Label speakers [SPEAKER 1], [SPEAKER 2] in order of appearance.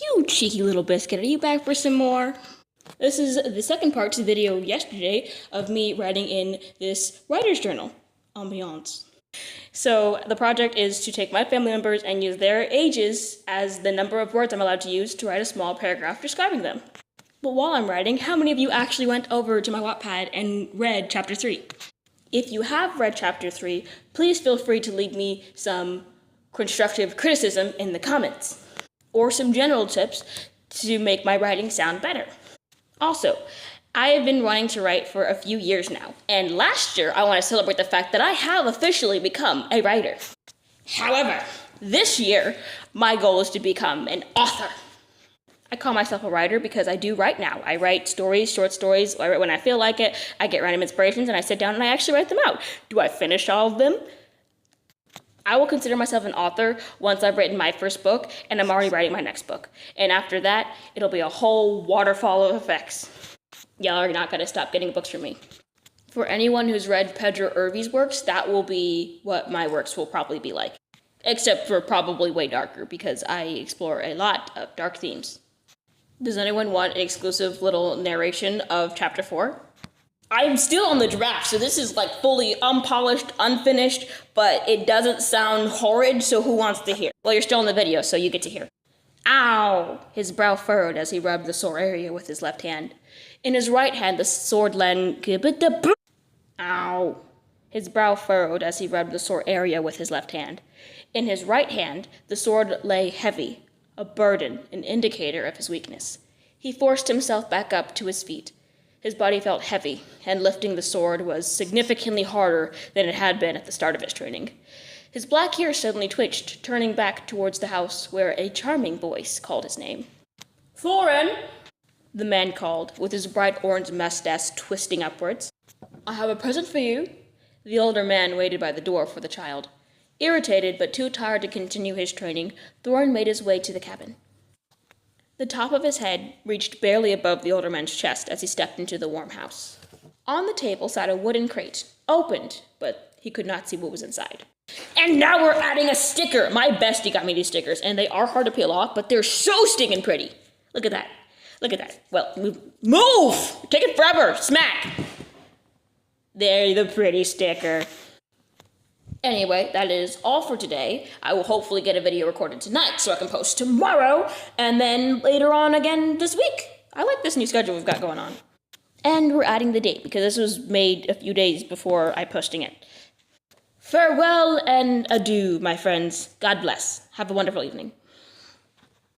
[SPEAKER 1] You cheeky little biscuit, are you back for some more? This is the second part to the video yesterday of me writing in this writer's journal, ambiance. So the project is to take my family members and use their ages as the number of words I'm allowed to use to write a small paragraph describing them. But while I'm writing, how many of you actually went over to my Wattpad and read chapter 3? If you have read chapter 3, please feel free to leave me some constructive criticism in the comments, or some general tips to make my writing sound better. Also, I have been wanting to write for a few years now, and last year I want to celebrate the fact that I have officially become a writer. However, this year, my goal is to become an author. I call myself a writer because I do write now. I write stories, short stories. I write when I feel like it. I get random inspirations and I sit down and I actually write them out. Do I finish all of them? I will consider myself an author once I've written my first book and I'm already writing my next book. And after that, it'll be a whole waterfall of effects. Y'all are not going to stop getting books from me. For anyone who's read Pedro Irvy's works, that will be what my works will probably be like. Except for probably way darker because I explore a lot of dark themes. Does anyone want an exclusive little narration of chapter 4? I'm still on the draft, so this is like fully unpolished, unfinished, but it doesn't sound horrid, so who wants to hear? Well, you're still in the video, so you get to hear. Ow! His brow furrowed as he rubbed the sore area with his left hand. In his right hand, the sword lay... Ow! His brow furrowed as he rubbed the sore area with his left hand. In his right hand, the sword lay heavy, a burden, an indicator of his weakness. He forced himself back up to his feet. His body felt heavy, and lifting the sword was significantly harder than it had been at the start of his training. His black ear suddenly twitched, turning back towards the house where a charming voice called his name. "Thorin!" the man called, with his bright orange mustache twisting upwards. "I have a present for you." The older man waited by the door for the child. Irritated but too tired to continue his training, Thorin made his way to the cabin. The top of his head reached barely above the older man's chest as he stepped into the warm house. On the table sat a wooden crate, opened, but he could not see what was inside. And now we're adding a sticker! My bestie got me these stickers, and they are hard to peel off, but they're so stinking pretty. Look at that. Look at that. Well, move! Take it forever! Smack! There, the pretty sticker. Anyway, that is all for today. I will hopefully get a video recorded tonight so I can post tomorrow, and then later on again this week. I like this new schedule we've got going on. And we're adding the date because this was made a few days before I'm posting it. Farewell and adieu, my friends. God bless. Have a wonderful evening.